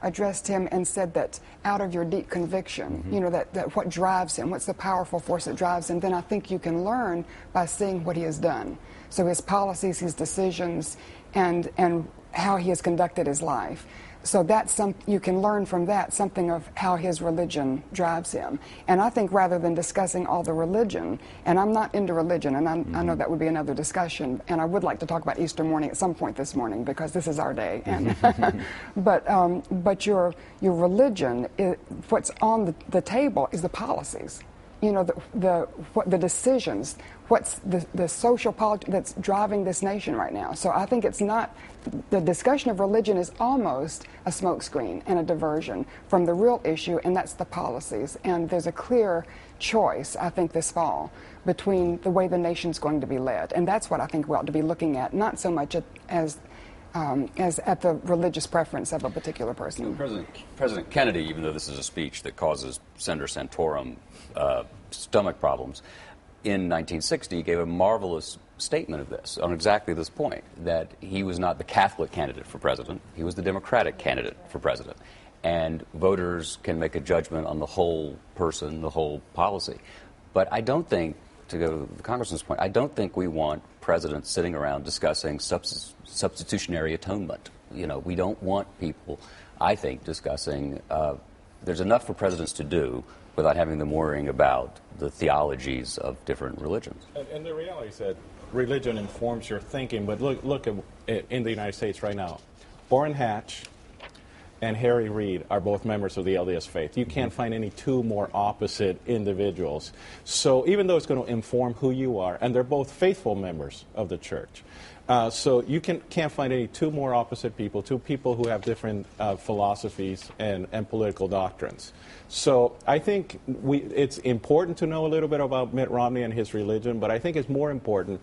addressed him and said that out of your deep conviction, you know, that what drives him, what's the powerful force that drives him, then I think you can learn by seeing what he has done. So his policies, his decisions, and how he has conducted his life. So that's you can learn from that something of how his religion drives him. And I think rather than discussing all the religion, and I'm not into religion, and I know that would be another discussion, and I would like to talk about Easter morning at some point this morning because this is our day. And but your religion, what's on the table is the policies. You know, the decisions, what's the social politics that's driving this nation right now. So I think it's not, the discussion of religion is almost a smokescreen and a diversion from the real issue, and that's the policies. And there's a clear choice, I think, this fall between the way the nation's going to be led. And that's what I think we ought to be looking at, not so much as at the religious preference of a particular person. President Kennedy, even though this is a speech that causes Senator Santorum stomach problems, in 1960 gave a marvelous statement of this, on exactly this point, that he was not the Catholic candidate for president, he was the Democratic candidate for president. And voters can make a judgment on the whole person, the whole policy. But I don't think, to go to the Congressman's point, I don't think we want presidents sitting around discussing substitutionary atonement. You know, we don't want people, I think, discussing, there's enough for presidents to do without having them worrying about the theologies of different religions. And the reality is that religion informs your thinking, but look at in the United States right now. Orrin Hatch and Harry Reid are both members of the LDS faith. You can't find any two more opposite individuals. So even though it's going to inform who you are, and they're both faithful members of the church, so you can't find any two more opposite people, two people who have different philosophies and political doctrines. So I think it's important to know a little bit about Mitt Romney and his religion, but I think it's more important.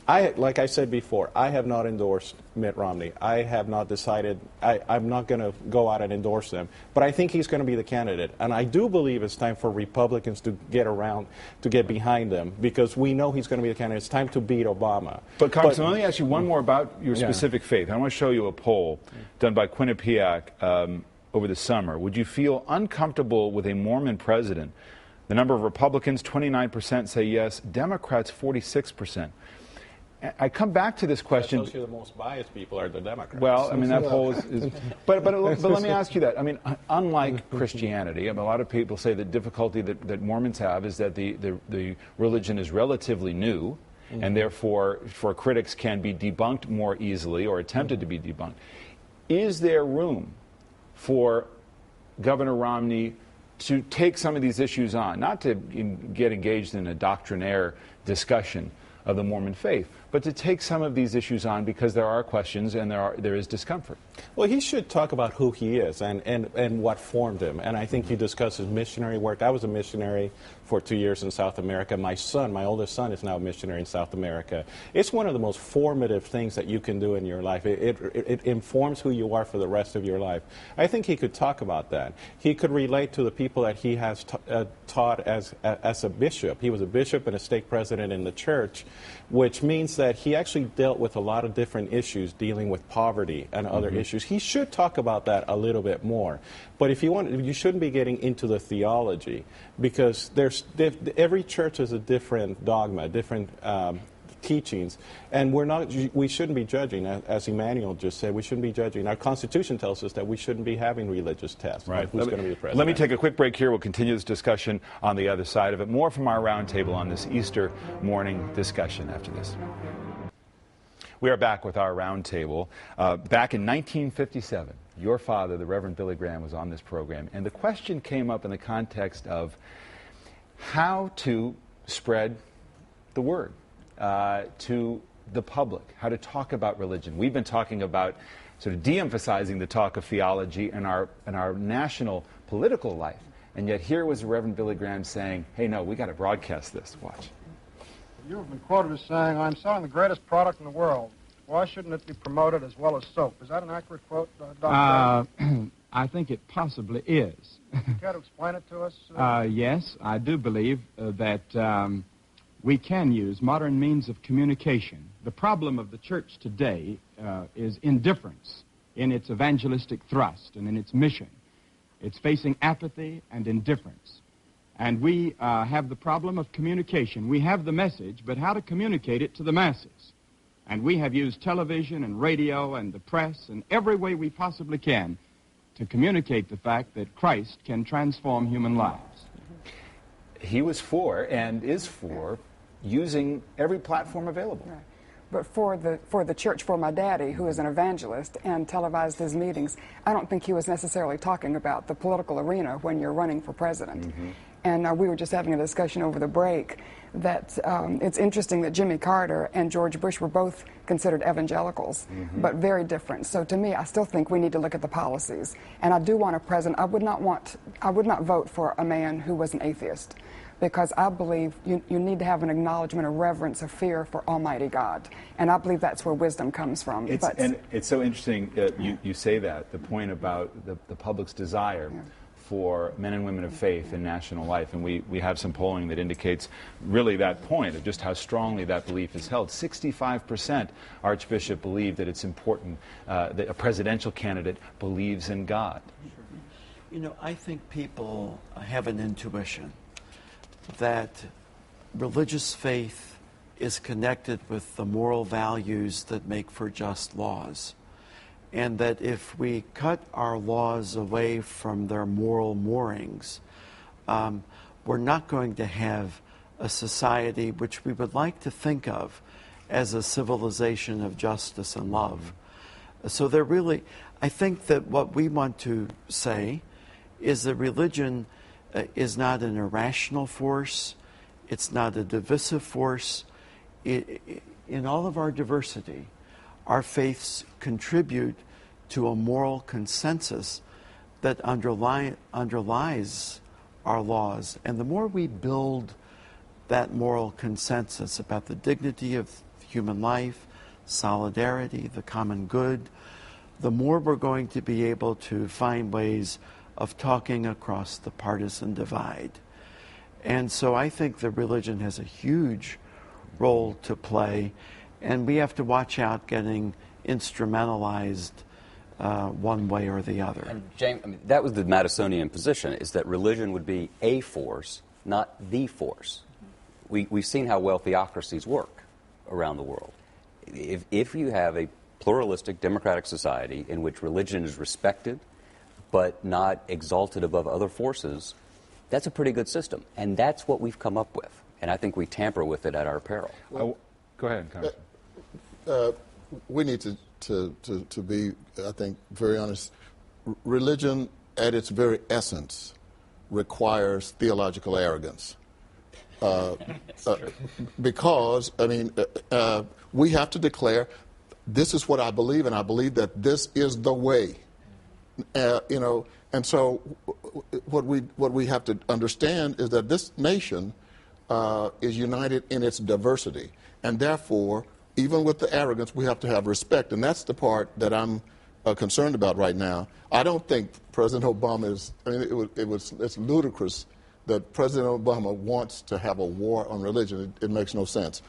Like I said before, I have not endorsed Mitt Romney. I have not decided, I'm not going to go out and endorse him. But I think he's going to be the candidate. And I do believe it's time for Republicans to get behind him, because we know he's going to be the candidate. It's time to beat Obama. But Congressman, let me ask you one more about your specific faith. I want to show you a poll done by Quinnipiac over the summer. Would you feel uncomfortable with a Mormon president? The number of Republicans, 29% say yes. Democrats, 46%. I come back to this question. That tells you the most biased people are the Democrats. Well, I mean, that poll is but let me ask you that. I mean, unlike Christianity, a lot of people say the difficulty that Mormons have is that the religion is relatively new, and therefore, for critics, can be debunked more easily or attempted to be debunked. Is there room for Governor Romney to take some of these issues on, not to get engaged in a doctrinaire discussion of the Mormon faith, but to take some of these issues on because there are questions and there is discomfort? Well, he should talk about who he is and what formed him. And I think he discussed his missionary work. I was a missionary for 2 years in South America. My oldest son, is now a missionary in South America. It's one of the most formative things that you can do in your life. It informs who you are for the rest of your life. I think he could talk about that. He could relate to the people that he has taught as a bishop. He was a bishop and a stake president in the church, which means that he actually dealt with a lot of different issues dealing with poverty and other issues. He should talk about that a little bit more. But if you want, you shouldn't be getting into the theology, because every church has a different dogma, different teachings, and we shouldn't be judging, as Emmanuel just said. We shouldn't be judging. Our Constitution tells us that we shouldn't be having religious tests. Right. Who's going to be the president? Let me take a quick break here. We'll continue this discussion on the other side of it. More from our roundtable on this Easter morning discussion after this. We are back with our roundtable. Back in 1957, your father, the Reverend Billy Graham, was on this program, and the question came up in the context of how to spread the word to the public, how to talk about religion. We've been talking about sort of de-emphasizing the talk of theology in our national political life, and yet here was the Reverend Billy Graham saying, hey, no, we got to broadcast this. Watch. You have been quoted as saying, I'm selling the greatest product in the world. Why shouldn't it be promoted as well as soap? Is that an accurate quote, Dr. I think it possibly is. Can you care to explain it to us? Yes, I do believe that we can use modern means of communication. The problem of the church today is indifference. in its evangelistic thrust and in its mission. It's facing apathy and indifference. And we have the problem of communication. We have the message, but how to communicate it to the masses. And we have used television and radio and the press and every way we possibly can to communicate the fact that Christ can transform human lives. He was for and is for using every platform available. Right. But for the church, for my daddy, who is an evangelist and televised his meetings, I don't think he was necessarily talking about the political arena when you're running for president. Mm-hmm. And we were just having a discussion over the break that it's interesting that Jimmy Carter and George Bush were both considered evangelicals, but very different. So to me, I still think we need to look at the policies. And I do want a president. I would not vote for a man who was an atheist, because I believe you need to have an acknowledgement of reverence, of fear for Almighty God. And I believe that's where wisdom comes from. And it's so interesting you say that, the point about the public's desire for men and women of faith in national life. And we have some polling that indicates really that point of just how strongly that belief is held. 65%, Archbishop, believe that it's important that a presidential candidate believes in God. You know, I think people have an intuition that religious faith is connected with the moral values that make for just laws. And that if we cut our laws away from their moral moorings, we're not going to have a society which we would like to think of as a civilization of justice and love. So I think that what we want to say is that religion is not an irrational force. It's not a divisive force. In all of our diversity, our faiths contribute to a moral consensus that underlies our laws. And the more we build that moral consensus about the dignity of human life, solidarity, the common good, the more we're going to be able to find ways of talking across the partisan divide. And so I think that religion has a huge role to play, and we have to watch out getting instrumentalized one way or the other. And James, that was the Madisonian position, is that religion would be a force, not the force. We've seen how well theocracies work around the world. If you have a pluralistic democratic society in which religion is respected but not exalted above other forces, that's a pretty good system. And that's what we've come up with. And I think we tamper with it at our peril. Well, go ahead, Congressman. We need to be, I think, very honest. Religion, at its very essence, requires theological arrogance. Because, we have to declare, this is what I believe, and I believe that this is the way. And so what we have to understand is that this nation is united in its diversity, and therefore, even with the arrogance, we have to have respect, and that's the part that I'm concerned about right now. I don't think President Obama is. It's ludicrous that President Obama wants to have a war on religion. It makes no sense.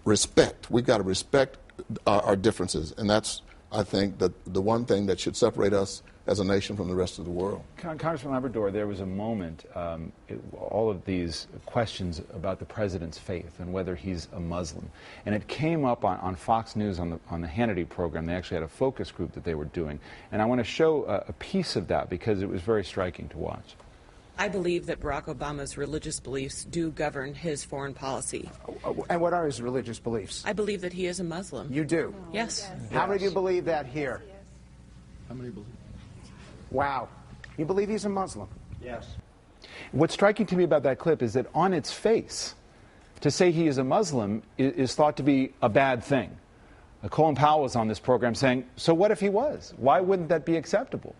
Respect. We've got to respect our differences, and that's, I think, the one thing that should separate us as a nation from the rest of the world. Congressman Labrador, there was a moment, all of these questions about the president's faith and whether he's a Muslim, and it came up on Fox News on the Hannity program. They actually had a focus group that they were doing, and I want to show a piece of that because it was very striking to watch. I believe that Barack Obama's religious beliefs do govern his foreign policy. And what are his religious beliefs? I believe that he is a Muslim. You do? Yes. How many of you believe that here? How many believe? Wow. You believe he's a Muslim? Yes. What's striking to me about that clip is that on its face, to say he is a Muslim is thought to be a bad thing. Colin Powell was on this program saying, so what if he was? Why wouldn't that be acceptable?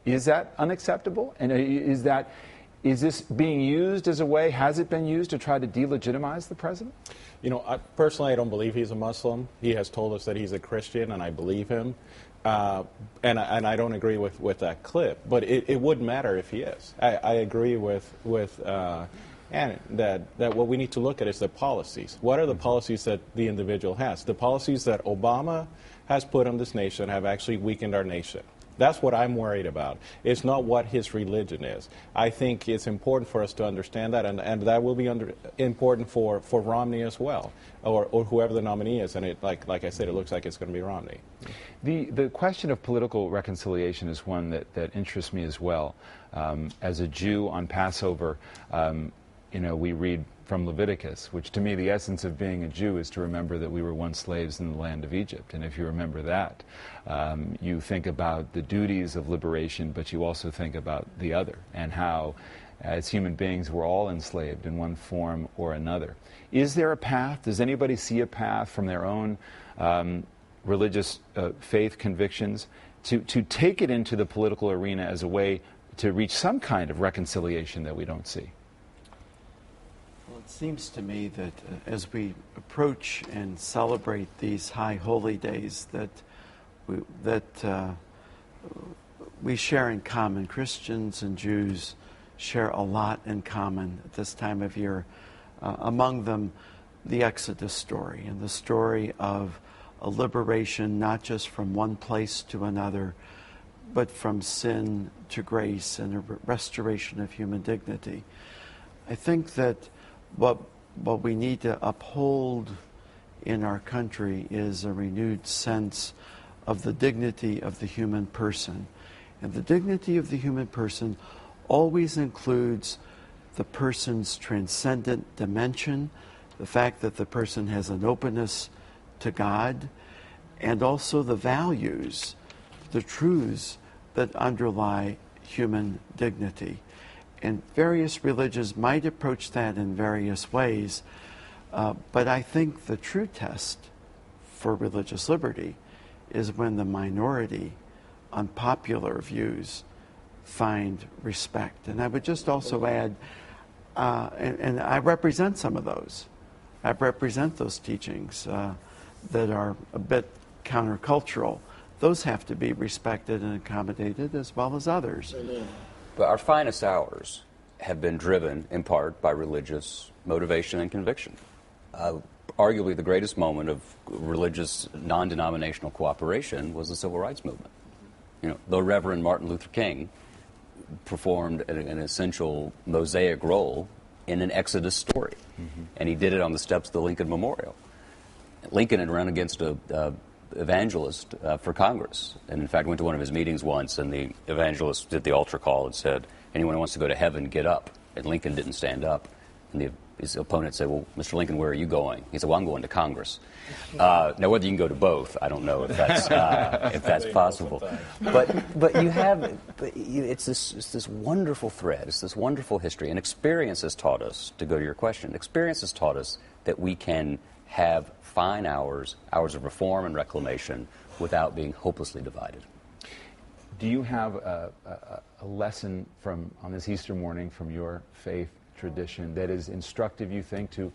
Is that unacceptable? And is this being used as a way, has it been used to try to delegitimize the president? You know, personally, I don't believe he's a Muslim. He has told us that he's a Christian, and I believe him. And I don't agree with that clip, but it wouldn't matter if he is. I agree with And that what we need to look at is the policies. What are the policies that the individual has? The policies that Obama has put on this nation have actually weakened our nation. That's what I'm worried about. It's not what his religion is. I think it's important for us to understand that, and that will be important for Romney as well, or whoever the nominee is. And it, like I said, it looks like it's going to be Romney. The question of political reconciliation is one that interests me as well. As a Jew on Passover, we read from Leviticus, which to me the essence of being a Jew is to remember that we were once slaves in the land of Egypt. And if you remember that, you think about the duties of liberation, but you also think about the other and how, as human beings, we're all enslaved in one form or another. Is there a path? Does anybody see a path from their own religious faith convictions to take it into the political arena as a way to reach some kind of reconciliation that we don't see? Well, it seems to me that as we approach and celebrate these high holy days that we share in common, Christians and Jews share a lot in common at this time of year. Among them, the Exodus story and the story of a liberation not just from one place to another, but from sin to grace and a restoration of human dignity. I think that what we need to uphold in our country is a renewed sense of the dignity of the human person. And the dignity of the human person always includes the person's transcendent dimension, the fact that the person has an openness to God, and also the values, the truths that underlie human dignity. And various religions might approach that in various ways, but I think the true test for religious liberty is when the minority on popular views find respect. And I would just also add, and I represent some of those. I represent those teachings that are a bit countercultural. Those have to be respected and accommodated as well as others. But our finest hours have been driven in part by religious motivation and conviction. Arguably the greatest moment of religious non-denominational cooperation was the Civil Rights Movement. The Reverend Martin Luther King performed an essential mosaic role in an Exodus story. And he did it on the steps of the Lincoln Memorial. Lincoln had run against a evangelist for Congress, and in fact went to one of his meetings once, and the evangelist did the altar call and said, "Anyone who wants to go to heaven, get up." And Lincoln didn't stand up. And his opponent said, "Well, Mr. Lincoln, where are you going?" He said, "Well, I'm going to Congress." Now, whether you can go to both, I don't know if that's possible. But you have, it's this wonderful thread. It's this wonderful history. And experience has taught us, to go to your question, experience has taught us that we can have fine hours of reform and reclamation without being hopelessly divided. Do you have a lesson on this Easter morning from your faith tradition that is instructive, you think, to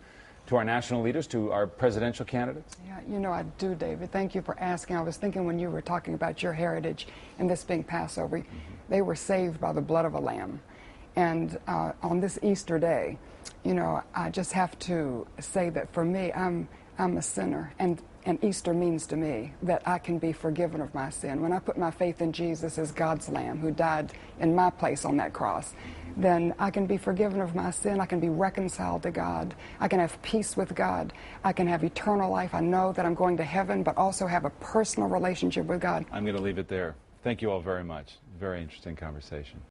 our national leaders, to our presidential candidates? Yeah, I do, David. Thank you for asking. I was thinking when you were talking about your heritage and this being Passover, they were saved by the blood of a lamb. And on this Easter day, I just have to say that for me, I'm a sinner, and Easter means to me that I can be forgiven of my sin. When I put my faith in Jesus as God's Lamb who died in my place on that cross, then I can be forgiven of my sin. I can be reconciled to God. I can have peace with God. I can have eternal life. I know that I'm going to heaven, but also have a personal relationship with God. I'm going to leave it there. Thank you all very much. Very interesting conversation.